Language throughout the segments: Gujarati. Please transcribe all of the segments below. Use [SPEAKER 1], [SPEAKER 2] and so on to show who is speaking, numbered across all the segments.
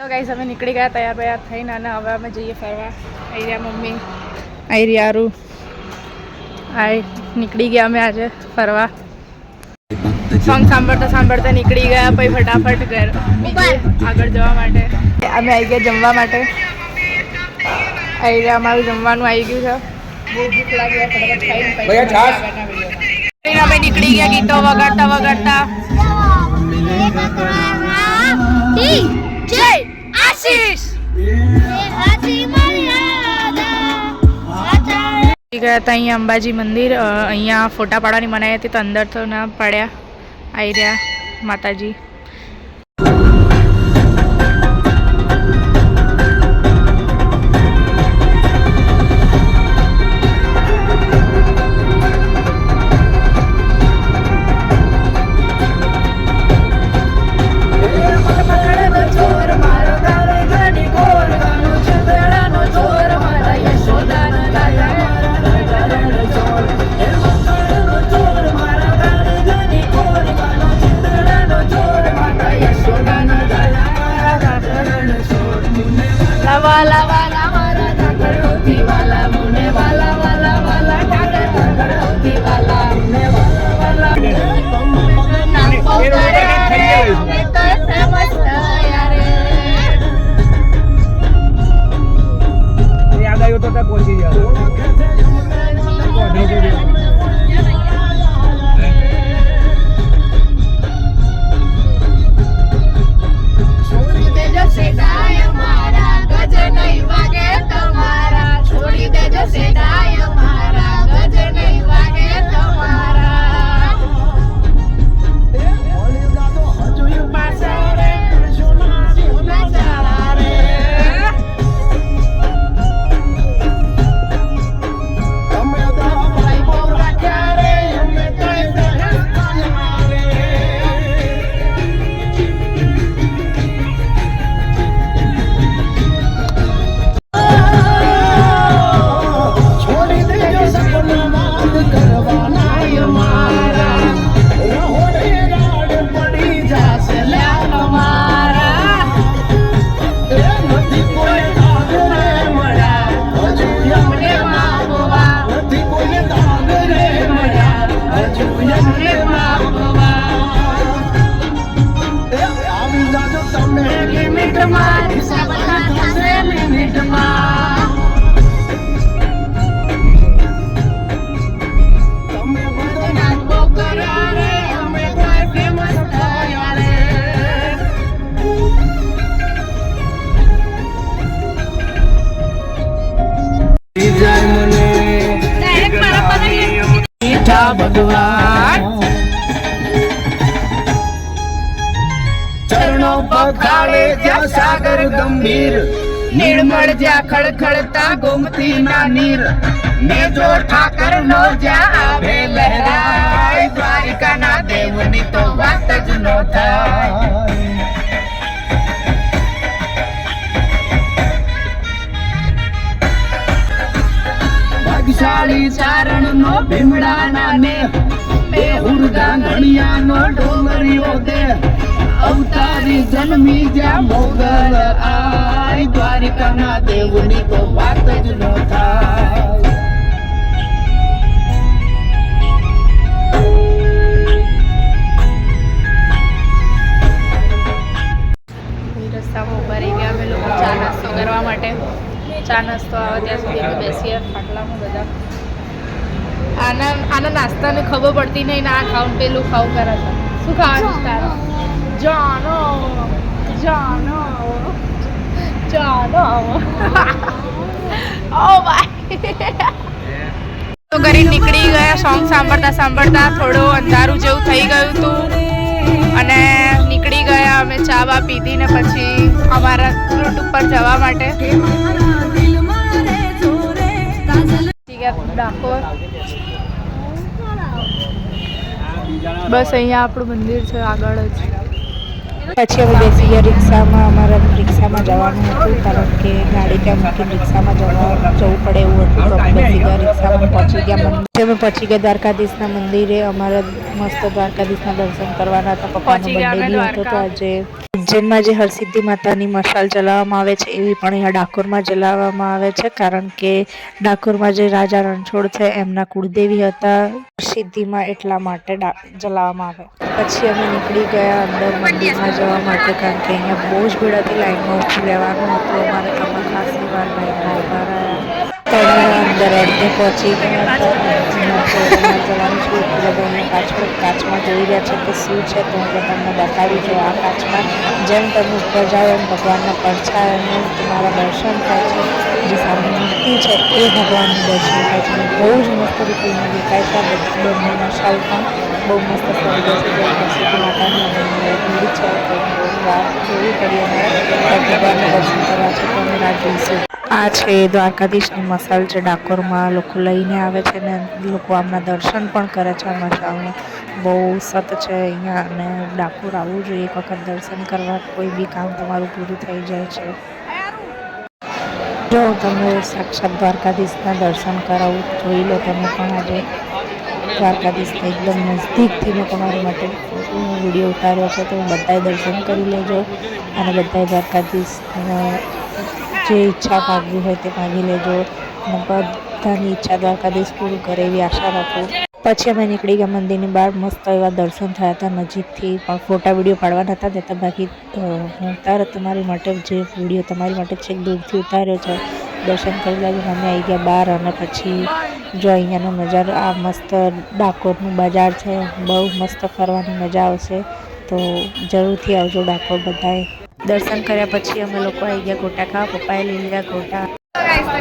[SPEAKER 1] તો ગાઈસ અમે નીકળી ગયા તૈયાર થઈને અને હવે અમે જઈએ ફરવા. આવી રહ્યા મમ્મી, આવી રહ્યા રૂ, નીકળી ગયા અમે આજે ફરવા. સોંગ સાંભળતા નીકળી ગયા. પછી ફટાફટ ઘર આગળ જવા માટે અમે આવી ગયા જમવા માટે. આવી રહ્યા, અમારું જમવાનું આવી ગયું છે. બહુ ભૂખ લાગી, ફટાફટ ખાઈને અમે નીકળી ગયા ગીતો વગાડતા. જય આશીષ ગયા હતા અહીંયા અંબાજી મંદિર. અહીંયા ફોટા પાડવાની મનાઈ હતી તો અંદર તો ના પાડ્યા. આવી રહ્યા માતાજી. ભગવાન ચરણો પખાડે જ્યાં સાગર ગંભીર, નિર્મળ જ્યાં ખળખળતા ગોમતી ના નીર, ને જો ઠાકર નો જ્યાં આવે લહેરાય, દ્વારિકા ના દેવની તો વાત જ નો થાય. ભાગ્યશાળી ચારણ નો ભીમડા ના ને, બે હુરગા ઘણિયા નો ડોંગરીઓ દે, અવતારી જન્મી જ્યાં મોગલ આય, દ્વારિકા ના દેવની તો વાત જ ન થાય. રસ્તામાં ઉભા રહી ગયા અમે લોકો ચા નાસ્તો કરવા માટે. ચા નાસ્તો આવે ત્યાં સુધી અમે બેસીએ ખાટલામાં બધા. આના નાસ્તાને ખબર પડતી નહીં ને આ ખાવું પેલું ખાવું કરે છે. શું ખાવાનું તારે? જાનો ઓ ભાઈ તો કરી નીકળી ગયા. સોંગ સાંભળતા થોડું અંધારું જેવું થઈ ગયું હતું અને નીકળી ગયા અમે. ચા બા પીધી ને પછી અમારા રૂટ ઉપર જવા માટે ડાકોર. બસ અહીંયા આપણું મંદિર છે આગળ જ. પછી અમે બેસી ગયા રિક્ષામાં. અમારે રિક્ષામાં જવાનું હતું કારણ કે ગાડી ત્યાં મૂકીને રિક્ષામાં જવું પડે એવું હતું, તો અમે બેસી ગયા રિક્ષામાં. પહોંચી ગયા અમે પહોંચી ગયા દ્વારકાધીશના મંદિરે. અમારે મસ્ત દ્વારકાધીશના દર્શન કરવાના હતા. પપ્પાનો બર્થડે બી હતો, તો આજે ઉજ્જૈનમાં જે હરસિદ્ધિ માતાની મશાલ ચલાવવામાં આવે છે એવી પણ અહીંયા ડાકોરમાં ચલાવવામાં આવે છે, કારણ કે ડાકોરમાં જે રાજા રણછોડ છે એમના કુળદેવી હતા હરસિદ્ધિમાં, એટલા માટે જલાવવામાં આવે. પછી અમે નીકળી ગયા અંદર મંદિરમાં જવા માટે, કારણ કે અહીંયા બહુ જ ભીડ હતી. લાઈનમાં ઊભું રહેવાનું હતું અમારે, તો અમે ખાસી વાર લાઈનમાં ઊભા રહ્યા. તો અમે અંદર અડધે પહોંચી ગયા હતા. જવાનું છું એટલે બધા અહીંયા પાછળ કાચમાં જોઈ રહ્યા છે કે શું છે, તો હું તમને બતાવી જો આ કાચમાં જેમ તમે ઉપર જાઓ એમ ભગવાનના પડછાયા અને તમારા દર્શન થાય છે. જે સામે મૂર્તિ છે એ ભગવાનનું દર્શન થાય છે. બહુ જ મસ્ત રીતે અહીંયા દેખાય છે. આ બંને મશાલ પણ બહુ મસ્ત સર્જે છે. જે હરસિદ્ધિ માતાની ભીડ છે તો બહુ રાહ જોવી પડી અમારે ભગવાનના દર્શન કરવા છે, તો અમે રાહ જોઈશું. આ છે દ્વારકાધીશની મશાલ જે ડાકોરમાં લોકો લઈને આવે છે ને લોકો આમના દર્શન પણ કરે છે. આ મશાલનું બહુ સત છે અહીંયા, અને ડાકોર આવવું જોઈએ એક વખત દર્શન કરવા. કોઈ બી કામ તમારું પૂરું થઈ જાય છે. જો તમે સાક્ષાત દ્વારકાધીશના દર્શન કરાવું, જોઈ લો તમે પણ આજે દ્વારકાધીશને એકદમ નજદીકથી મેં તમારી માટે વિડીયો ઉતાર્યો છે, તો બધાએ દર્શન કરી લેજો અને બધાએ દ્વારકાધીશના જે ઈચ્છા માગવી હોય તે માગી લેજો અને બધાની ઈચ્છા દ્વારકાધીશ પૂરું કરે એવી આશા રાખું. પછી અમે નીકળી ગયા મંદિરની બહાર. મસ્ત એવા દર્શન થયા હતા નજીકથી, પણ ફોટા વિડીયો પાડવાના હતા દેતા, બાકી હું ઉતાર તમારી માટે જે વિડીયો તમારી માટે છેક દૂરથી ઉતાર્યો છે. દર્શન કરી લેજો. અમે આવી ગયા બહાર અને પછી જો અહીંયાનો નજારો આ મસ્ત ડાકોરનું બજાર છે, બહુ મસ્ત ફરવાની મજા આવશે, તો જરૂરથી આવજો ડાકોર બધાએ. દર્શન કર્યા પછી અમે લોકો આવી ગયા ગોટા ખાવા. પપ્પાએ લઈ લીધા ગોટા.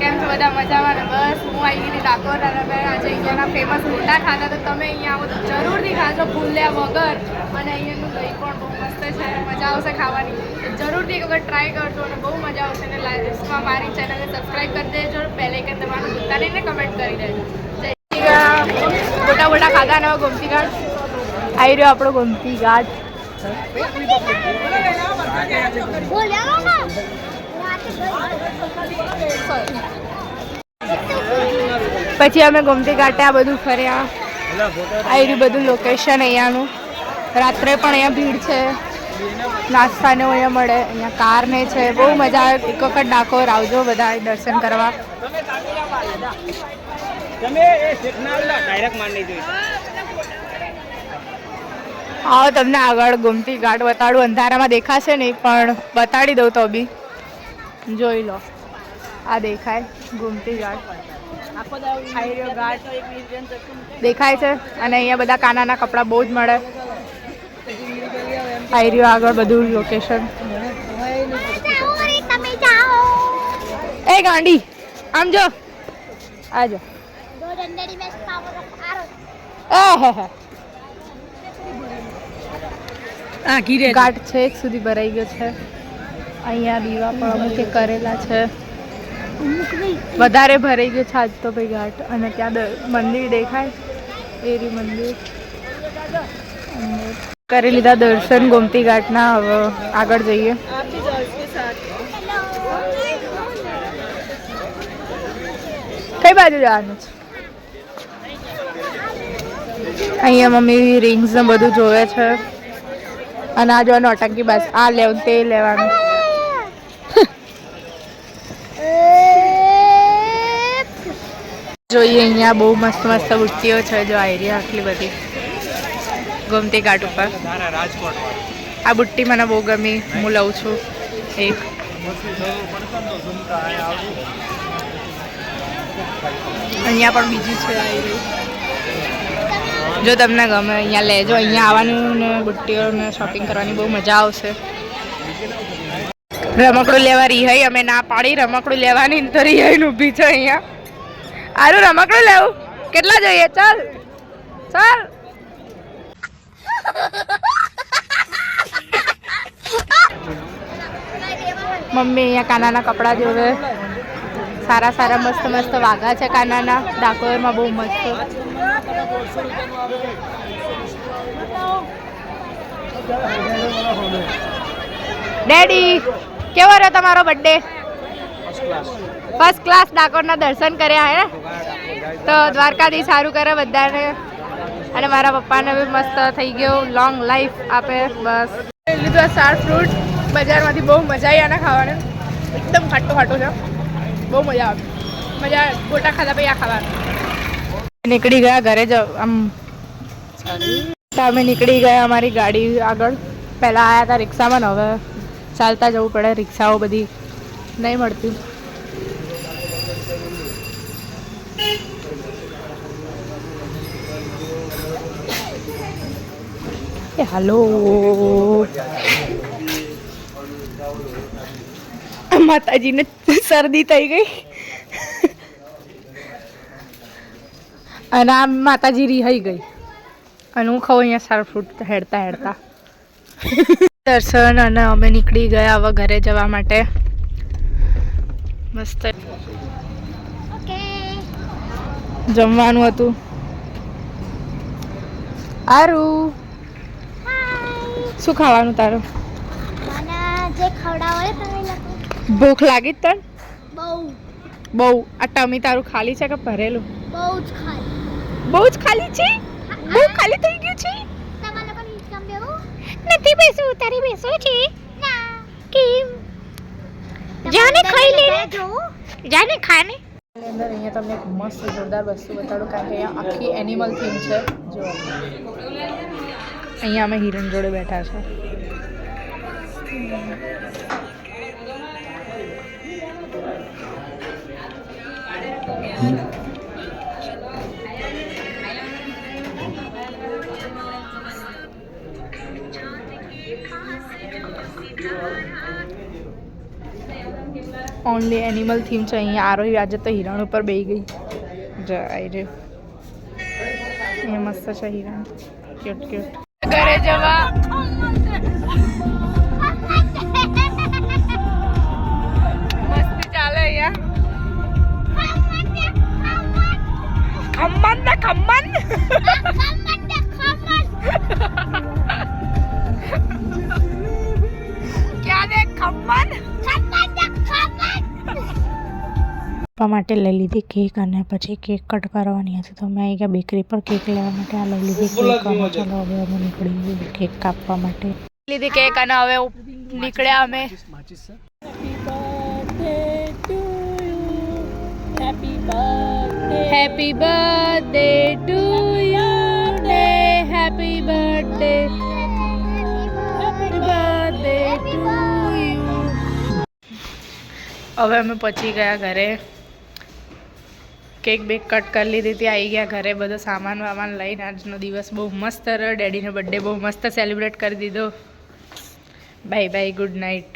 [SPEAKER 1] કેમ છો બધા? મજામાં ને? બસ હું આવી ગઈ ડાકોર અને મેં આજે અહીંયાના ફેમસ ગોટા ખાધા, તો તમે અહીંયા આવો તો જરૂરથી ખાજો ભૂલ્યા વગર. અને અહીંયાનું દહીં પણ બહુ મસ્ત છે, મજા આવશે ખાવાની. જરૂરથી એક વખત ટ્રાય કરજો અને બહુ મજા આવશે. અને લાઈવમાં મારી ચેનલને સબસ્ક્રાઈબ કરી દેજો, પહેલે કે તમારું ભૂલતા નહીં ને કમેન્ટ કરી દેજો. ગોટા ગોટા ખાધા ને ગોમતી ઘાટ આવી રહ્યો આપણો ગોમતી ઘાટ. પછી અમે ગોમતી ઘાટે આ બધું ફર્યા. આવી રહ્યું બધું લોકેશન અહીંયાનું. રાત્રે પણ અહીંયા ભીડ છે, નાસ્તાને અહીંયા મળે, અહીંયા કાર ને છે, બહુ મજા આવે. એક વખત ડાકોર આવજો બધા દર્શન કરવા. આવો તમને આગળ ગોમતી ઘાટ બતાડું. અંધારામાં દેખાશે નહીં પણ બતાડી દઉં તો બી જોઈ લો. આ દેખાય ગોમતી ઘાટ, ઘાટ દેખાય છે. અને અહીંયા બધા કાનાના કપડાં બહુ જ મળે. આવી રહ્યું આગળ બધું લોકેશન. એ ગાંડી આમ જો, આજો. ઘાટ છેક સુધી ભરાઈ ગયો છે. અહીંયા દીવા પણ અમુકે કરેલા છે. વધારે ભરાઈ ગયો છે આજ તો ભાઈ ઘાટ. અને ત્યાં મંદિર દેખાય, એરી મંદિર. કરી લીધા દર્શન ગોમતી ઘાટના. હવે આગળ જઈએ. કઈ બાજુ જવાનું છે? અહીંયા મમ્મી રિંગ્સ ને બધું જોવે છે. અને આ જોવાનું અટકી બસ આ લેવું તે લેવાનું. જોઈએ અહીંયા બહુ મસ્ત મસ્ત બુટ્ટીઓ છે. જો આઈડિયા આટલી બધી ગોમતી ઘાટ ઉપર. આ બુટ્ટી મને બહુ ગમી, હું લઉં છું એક. અહીંયા પણ બીજી છે. જો તમને ગમે અહીંયા લેજો. અહીંયા આવવાનું ને બુટ્ટીઓને શોપિંગ કરવાની બહુ મજા આવશે. રમકડું લેવા રિહાઈ અમે ના પાડી રમકડું લેવાની, તો રિહાઈ ઊભી છે અહીંયા. આરું રમકડું લેવું કેટલા જોઈએ? ચાલ ચાલ. મમ્મી અહીંયા કાનાના કપડાં જોવે. સારા સારા મસ્ત મસ્ત વાઘા છે કાનાના. ડાકોરમાં બહુ મસ્ત. ડેડી કેવો રહ્યો તમારો બર્થડે? First class. ડાકોરના દર્શન કર્યા હે તો દ્વારકાધીશ સારું કરે બધાને, અને મારા પપ્પાને બી મસ્ત થઈ ગયો, લોંગ લાઈફ આપે. બસ લીધું સ્ટાર ફ્રૂટ બજારમાંથી. બહુ મજા આવી આના ખાવાને, એકદમ ખાટું ખાટું છે, બહુ મજા આવે. મજા ગોટા ખાધા પછી આ ખાવાનું. નીકળી ગયા ઘરે જ. અમે નીકળી ગયા અમારી ગાડી આગળ. પહેલાં આવ્યા હતા રિક્ષામાં ને હવે ચાલતા જવું પડે, રિક્ષાઓ બધી નહીં મળતી. હાલો માતાજીને શરદી થઈ ગઈ અને આ માતાજી રિહાઈ ગઈ અને હું ખાઉં અહીંયા સારું ફ્રૂટ હેડતા હેડતા. દર્શન અને અમે નીકળી ગયા હવે ઘરે જવા માટે. મસ્ત જમવાનું હતું. આરું શું ખાવાનું તારું? ભૂખ લાગી તને? બહુ. આ ટમી તારું ખાલી છે કે ભરેલું? બહુ જ ખાલી છે. બહુ ખાલી થઈ ગયું છે. નથી બેસું, તારી બેસવું છે. કેમ? જાને ખાઈ લે, જાને ખાને. અંદર અહીંયા તમને એક મસ્ત જોરદાર વસ્તુ બતાડું, કારણ કે અહીંયા આખી એનિમલ થીમ છે. જો અહીંયા અમે હિરણ જોડે બેઠા છે. ઓનલી એનિમલ થીમ છે અહીંયા. આરોહી આજે તો હિરણ ઉપર બેસી ગઈ. જાય રે એ મસ્ત છે હિરણ, ક્યુટ ક્યુટ. ઘરે જવા મસ્તી ચાલે અહીંયા. ખમ્મન ને ખમ્મન ક્યાં દે ખમ્મન. પપ્પા માટે લઈ લીધી કેક અને પછી કેક કટ કરવાની હતી, તો મેં આવી ગયા બેકરી પર કેક લેવા માટે. આ લઈ લીધી કેક અને ચાલો હવે અમે નીકળી કેક કાપવા માટે. લીધી કેક અને હવે નીકળ્યા અમે. Happy birthday to you day, happy birthday, happy birthday to you. હવે અમે પહોંચી ગયા ઘરે. કેક બેક કટ કરી લીધી હતી, આવી ગયા ઘરે. બધો સામાન વામાન લઈને આજનો દિવસ બહુ મસ્ત રહ્યો. ડેડીનો બર્થડે બહુ મસ્ત સેલિબ્રેટ કરી દીધો. Bye bye, good night.